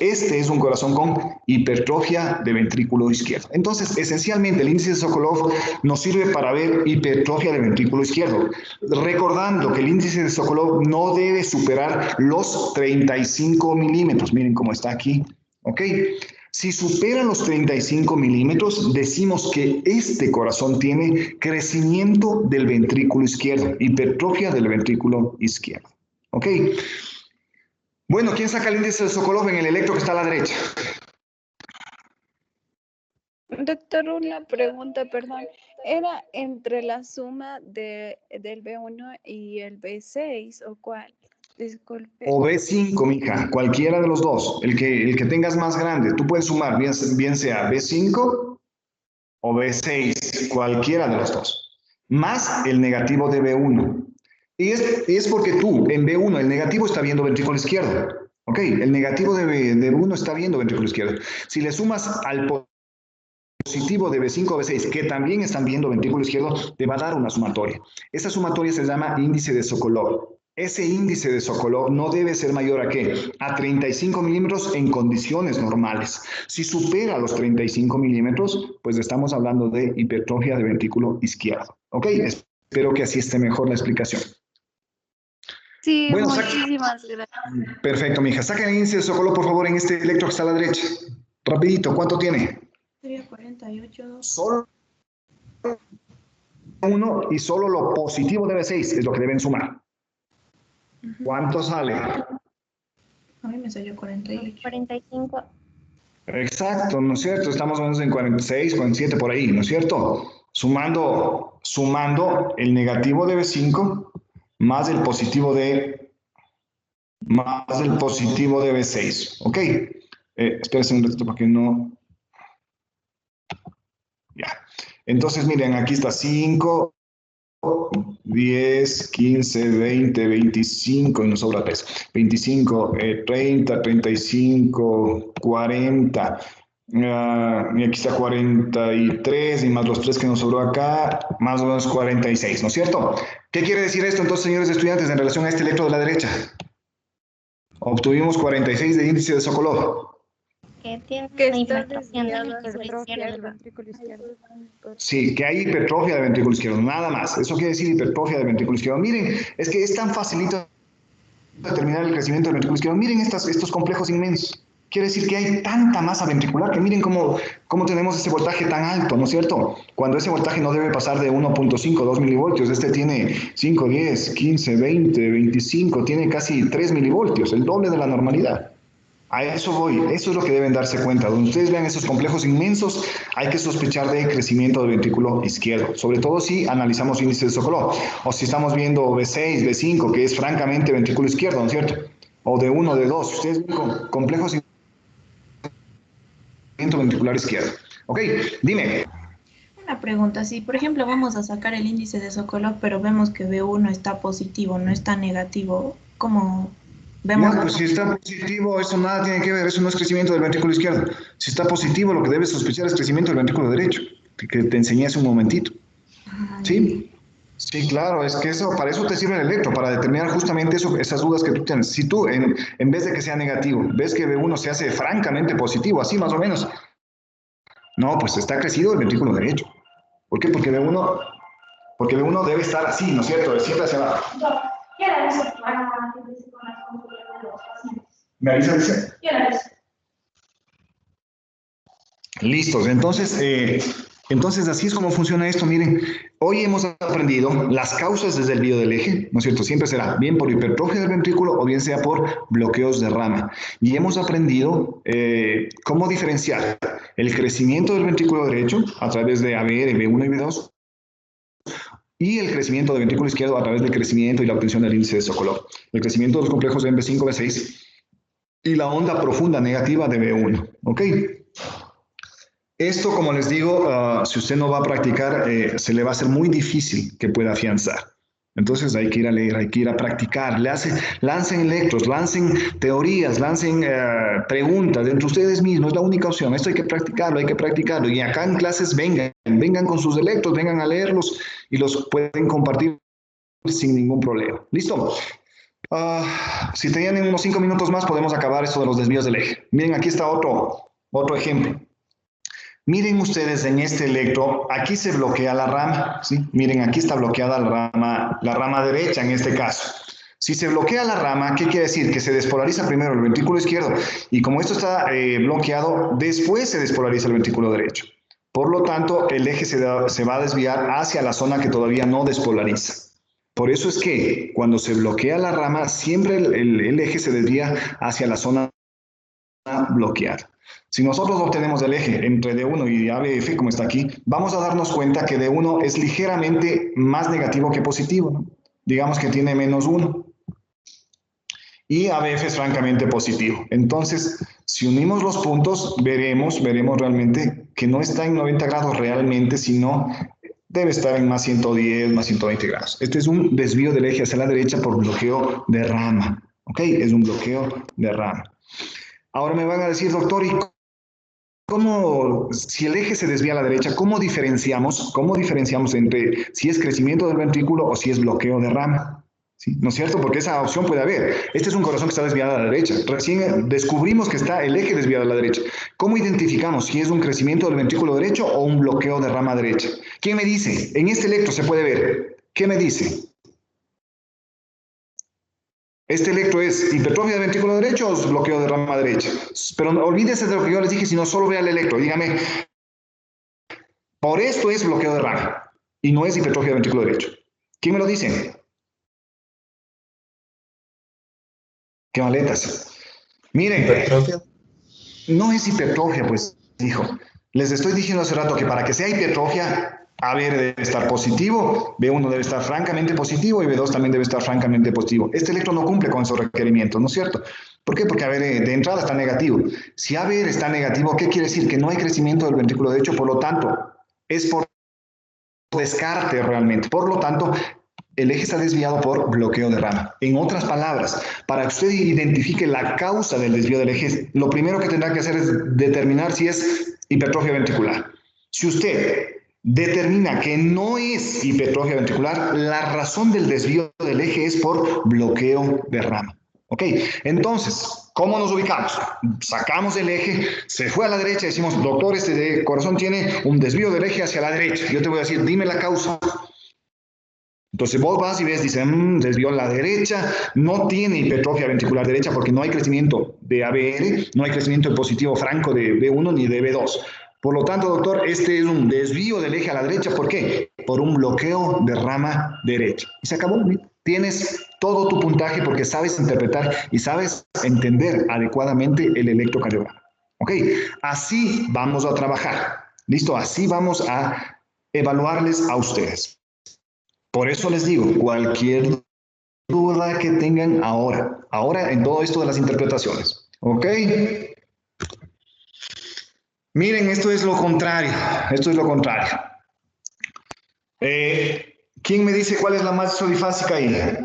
este es un corazón con hipertrofia de ventrículo izquierdo. Entonces, esencialmente, el índice de Sokolov nos sirve para ver hipertrofia de ventrículo izquierdo, recordando que el índice de Sokolov no debe superar los 35 milímetros. Miren cómo está aquí, ¿ok? Si supera los 35 milímetros, decimos que este corazón tiene crecimiento del ventrículo izquierdo, hipertrofia del ventrículo izquierdo. ¿Ok? Bueno, ¿quién saca el índice de Sokolov en el electro que está a la derecha? Doctor, una pregunta, perdón. ¿Era entre la suma del B1 y el B6 o cuál? Disculpe. O B5, mija, cualquiera de los dos. El que tengas más grande. Tú puedes sumar bien sea B5 o B6, cualquiera de los dos. Más el negativo de B1. Y es porque tú, en B1, el negativo está viendo ventrículo izquierdo. ¿Ok? El negativo de B1 está viendo ventrículo izquierdo. Si le sumas al positivo de B5 o B6, que también están viendo ventrículo izquierdo, te va a dar una sumatoria. Esa sumatoria se llama índice de Sokolov. Ese índice de Sokolov no debe ser mayor ¿a qué? A 35 milímetros en condiciones normales. Si supera los 35 milímetros, pues estamos hablando de hipertrofia de ventrículo izquierdo. ¿Ok? Espero que así esté mejor la explicación. Sí, bueno, muchísimas gracias. Perfecto, mija. Saquen el índice de Sokolov, por favor, en este electro que está a la derecha. Rapidito, ¿cuánto tiene? Sería 48. Solo uno y solo lo positivo de B6 es lo que deben sumar. ¿Cuánto sale? A mí me salió 48. 45. Exacto, ¿no es cierto? Estamos en 46, 47 por ahí, ¿no es cierto? Sumando el negativo de B5 más el positivo de más el positivo de B6. ¿Ok? Espérense un ratito para que no... Ya. Entonces, miren, aquí está 5, 10, 15, 20, 25 y nos sobra 3. 25, 30, 35, 40. Y aquí está 43 y más los 3 que nos sobró acá, más o menos 46, ¿no es cierto? ¿Qué quiere decir esto entonces, señores estudiantes, en relación a este electro de la derecha? Obtuvimos 46 de índice de Sokolov. Que tiene Que una está hipertrofia desviada del hacia la ventrículo izquierda. del ventrículo izquierdo. Sí, que hay hipertrofia del ventrículo izquierdo, nada más. Eso quiere decir hipertrofia del ventrículo izquierdo. Miren, es que es tan facilito determinar el crecimiento del ventrículo izquierdo. Miren estos complejos inmensos. Quiere decir que hay tanta masa ventricular que miren cómo tenemos ese voltaje tan alto, ¿no es cierto? Cuando ese voltaje no debe pasar de 1.5, 2 milivoltios, este tiene 5, 10, 15, 20, 25, tiene casi 3 milivoltios, el doble de la normalidad. A eso voy, eso es lo que deben darse cuenta. Donde ustedes vean esos complejos inmensos, hay que sospechar de crecimiento del ventrículo izquierdo, sobre todo si analizamos índices de Sokolov, o si estamos viendo B6, B5, que es francamente ventrículo izquierdo, ¿no es cierto? O de 1, de 2, ustedes ven complejos ventricular izquierdo. Ok, dime. Una pregunta, si por ejemplo vamos a sacar el índice de Sokolov, pero vemos que B1 está positivo, no está negativo, ¿cómo vemos? Ya, pues si está positivo, eso nada tiene que ver, eso no es crecimiento del ventrículo izquierdo. Si está positivo, lo que debes sospechar es crecimiento del ventrículo derecho, que te enseñé hace un momentito. ¿Sí? Sí, claro, es que eso, para eso te sirve el electro, para determinar justamente esas dudas que tú tienes. Si tú, en vez de que sea negativo, ves que B1 se hace francamente positivo, así más o menos, no, pues está crecido el ventrículo derecho. ¿Por qué? Porque B1 debe estar así, ¿no es cierto? De siempre hacia abajo. ¿Me avisa, dice? Listos, entonces así es como funciona esto. Miren, hoy hemos aprendido las causas desde el desvío del eje, ¿no es cierto? Siempre será bien por hipertrofia del ventrículo o bien sea por bloqueos de rama. Y hemos aprendido cómo diferenciar el crecimiento del ventrículo derecho a través de ABR, B1 y B2 y el crecimiento del ventrículo izquierdo a través del crecimiento y la obtención del índice de Sokolov. El crecimiento de los complejos de B5, B6 y la onda profunda negativa de B1, ¿ok? Esto, como les digo, si usted no va a practicar, se le va a hacer muy difícil que pueda afianzar. Entonces hay que ir a leer, hay que ir a practicar. Lancen electros, lancen teorías, lancen preguntas entre ustedes mismos. Es la única opción. Esto hay que practicarlo, hay que practicarlo. Y acá en clases vengan con sus electros, vengan a leerlos y los pueden compartir sin ningún problema. ¿Listo? Si tenían unos 5 minutos más, podemos acabar esto de los desvíos del eje. Miren, aquí está otro ejemplo. Miren ustedes en este electro, aquí se bloquea la rama, ¿sí? Miren, aquí está bloqueada la rama derecha en este caso. Si se bloquea la rama, ¿qué quiere decir? Que se despolariza primero el ventrículo izquierdo y como esto está bloqueado, después se despolariza el ventrículo derecho. Por lo tanto, el eje se va a desviar hacia la zona que todavía no despolariza. Por eso es que cuando se bloquea la rama, siempre el eje se desvía hacia la zona bloqueada. Si nosotros obtenemos el eje entre D1 y ABF, como está aquí, vamos a darnos cuenta que D1 es ligeramente más negativo que positivo, ¿no? Digamos que tiene -1. Y ABF es francamente positivo. Entonces, si unimos los puntos, veremos realmente que no está en 90 grados realmente, sino debe estar en más 110, más 120 grados. Este es un desvío del eje hacia la derecha por bloqueo de rama. ¿Ok? Es un bloqueo de rama. Ahora me van a decir, doctor, ¿y cómo, si el eje se desvía a la derecha, cómo diferenciamos entre si es crecimiento del ventrículo o si es bloqueo de rama? ¿Sí? ¿No es cierto? Porque esa opción puede haber. Este es un corazón que está desviado a la derecha. Recién descubrimos que está el eje desviado a la derecha. ¿Cómo identificamos si es un crecimiento del ventrículo derecho o un bloqueo de rama derecha? ¿Quién me dice? En este electro se puede ver. ¿Qué me dice? ¿Este electro es hipertrofia del ventrículo derecho o es bloqueo de rama derecha? Pero no, olvídese de lo que yo les dije, sino solo vea el electro. Dígame, por esto es bloqueo de rama y no es hipertrofia del ventrículo derecho. ¿Quién me lo dice? ¡Qué maletas! Miren, ¿hipertrofia? No es hipertrofia, pues, hijo. Les estoy diciendo hace rato que para que sea hipertrofia, AB debe estar positivo, B1 debe estar francamente positivo y B2 también debe estar francamente positivo. Este electro no cumple con esos requerimientos, ¿no es cierto? ¿Por qué? Porque AB de entrada está negativo. Si AB está negativo, ¿qué quiere decir? Que no hay crecimiento del ventrículo derecho, por lo tanto, es por descarte realmente. Por lo tanto, el eje está desviado por bloqueo de rama. En otras palabras, para que usted identifique la causa del desvío del eje, lo primero que tendrá que hacer es determinar si es hipertrofia ventricular. Si usted determina que no es hipertrofia ventricular, la razón del desvío del eje es por bloqueo de rama. ¿Ok? Entonces, ¿cómo nos ubicamos? Sacamos el eje, se fue a la derecha, decimos, doctor, este de corazón tiene un desvío del eje hacia la derecha. Yo te voy a decir, dime la causa. Entonces vos vas y ves, dice, desvió a la derecha, no tiene hipertrofia ventricular derecha porque no hay crecimiento de ABR, no hay crecimiento de positivo franco de B1 ni de B2. Por lo tanto, doctor, este es un desvío del eje a la derecha. ¿Por qué? Por un bloqueo de rama derecha. Y se acabó. Tienes todo tu puntaje porque sabes interpretar y sabes entender adecuadamente el electrocardiograma. ¿Ok? Así vamos a trabajar. ¿Listo? Así vamos a evaluarles a ustedes. Por eso les digo, cualquier duda que tengan ahora en todo esto de las interpretaciones. ¿Ok? Miren, esto es lo contrario. Esto es lo contrario. ¿Quién me dice cuál es la más isodifásica ahí?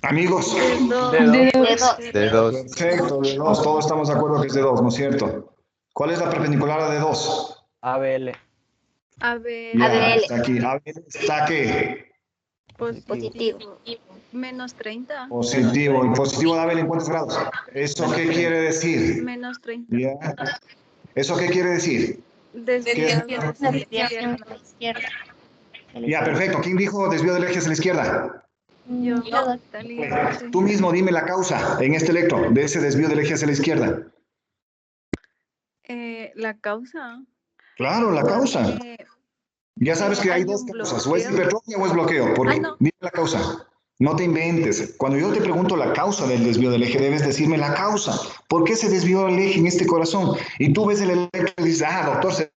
Amigos. De 2. Perfecto, de 2. Todos estamos de acuerdo que es de 2, ¿no es cierto? ¿Cuál es la perpendicular a de 2? ABL. ABL. Ya, está aquí. ABL está ¿qué? Positivo. Menos 30. Positivo. ¿Y positivo de ABL en cuántos grados? ¿Eso qué quiere decir? Menos 30. Ya. ¿Eso qué quiere decir? Desviado hacia la Desviación izquierda. a la izquierda. Ya, perfecto. ¿Quién dijo desvío del eje hacia la izquierda? Yo, Yo, Talía, sí. Tú mismo dime la causa en este electro de ese desvío del eje hacia la izquierda. La causa. Claro, la causa. Porque Ya sabes que hay hay dos un causas, o es bloqueo. hipertrofia o es bloqueo. ¿Por qué? no. Dime la causa. No te inventes. Cuando yo te pregunto la causa del desvío del eje, debes decirme la causa. ¿Por qué se desvió el eje en este corazón? Y tú ves el electro y dices, doctor, se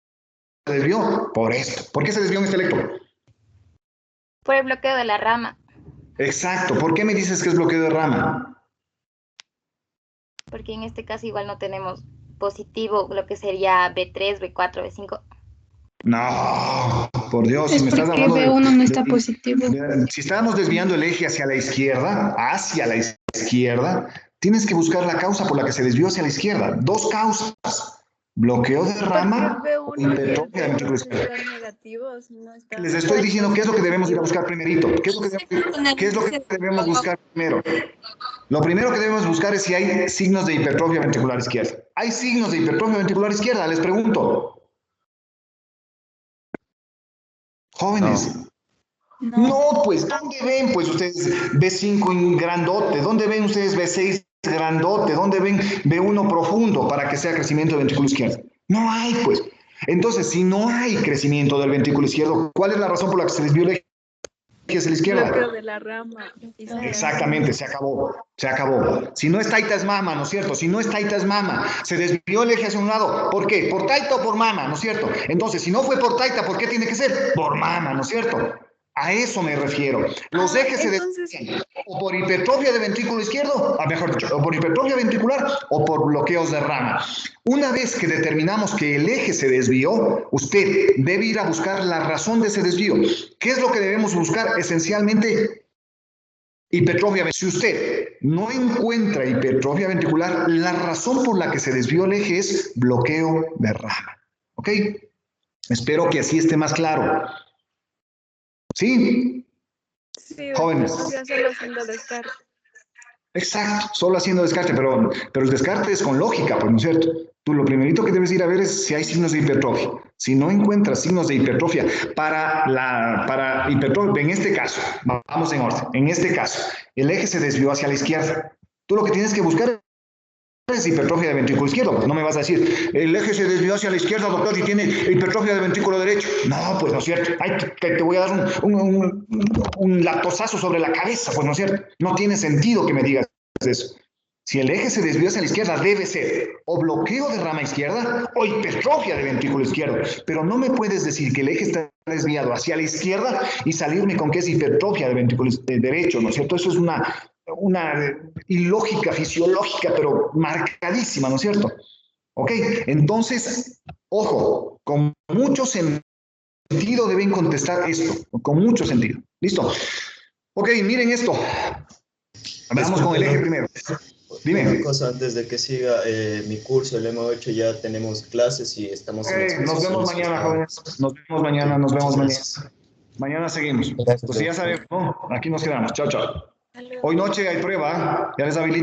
desvió por esto. ¿Por qué se desvió en este electro? Por el bloqueo de la rama. Exacto. ¿Por qué me dices que es bloqueo de rama? Porque en este caso igual no tenemos positivo, lo que sería B3, B4, B5. No, por Dios, si es me estás porque hablando B1 no está positivo. si estábamos desviando el eje hacia la izquierda, tienes que buscar la causa por la que se desvió hacia la izquierda. Dos causas. Bloqueo de rama o hipertrofia de ventrículo izquierdo. están negativos, no están. Les estoy diciendo qué es lo que debemos ir a buscar primerito. ¿Qué es lo que debemos buscar primero? Lo primero que debemos buscar es si hay signos de hipertrofia ventricular izquierda. ¿Hay signos de hipertrofia ventricular izquierda? Les pregunto. Jóvenes. No, pues, ¿dónde ven? Pues ustedes B5 en grandote. ¿Dónde ven ustedes B6 grandote? ¿Dónde ven B1 profundo para que sea crecimiento del ventrículo izquierdo? No hay, pues. Entonces, si no hay crecimiento del ventrículo izquierdo, ¿cuál es la razón por la que se desvió el eje hacia la izquierda? Bloqueo de la rama. Exactamente, se acabó, se acabó. Si no es taita es mama, ¿no es cierto? Si no es taita es mama, se desvió el eje hacia un lado. ¿Por qué? ¿Por taita o por mama, no es cierto? Entonces, si no fue por taita, ¿por qué tiene que ser? Por mama, ¿no es cierto? A eso me refiero. Los ejes se desvían o por hipertrofia de ventrículo izquierdo, mejor dicho, o por hipertrofia ventricular o por bloqueos de rama. Una vez que determinamos que el eje se desvió, usted debe ir a buscar la razón de ese desvío. ¿Qué es lo que debemos buscar? Esencialmente, hipertrofia. Si usted no encuentra hipertrofia ventricular, la razón por la que se desvió el eje es bloqueo de rama. ¿Ok? Espero que así esté más claro. ¿Sí? Sí, Jóvenes. ya solo haciendo descarte. Exacto, solo haciendo descarte, pero el descarte es con lógica, pues, ¿no es cierto? Tú lo primerito que debes ir a ver es si hay signos de hipertrofia. Si no encuentras signos de hipertrofia para hipertrofia, en este caso, vamos en orden, en este caso, el eje se desvió hacia la izquierda. Tú lo que tienes que buscar es hipertrofia de ventrículo izquierdo. Pues no me vas a decir, el eje se desvió hacia la izquierda, doctor, y tiene hipertrofia de ventrículo derecho. No, pues no es cierto. Ay, te voy a dar un latosazo sobre la cabeza, pues no es cierto. No tiene sentido que me digas eso. Si el eje se desvía hacia la izquierda, debe ser o bloqueo de rama izquierda o hipertrofia de ventrículo izquierdo. Pero no me puedes decir que el eje está desviado hacia la izquierda y salirme con que es hipertrofia de ventrículo derecho, ¿no es cierto? Eso es una ilógica fisiológica, pero marcadísima, ¿no es cierto? Ok, entonces, ojo, con mucho sentido deben contestar esto, con mucho sentido. ¿Listo? Ok, miren esto. Vamos con el eje primero. Dime. Una cosa antes de que siga mi curso, el M8, ya tenemos clases y estamos en nos vemos mañana, jóvenes. Nos vemos mañana, nos vemos mañana. Mañana seguimos. Gracias, Pues ya sabemos, ¿no? Aquí nos quedamos. Chao, chao. Hasta luego. Hoy noche hay prueba, ¿eh? Ya les habilito.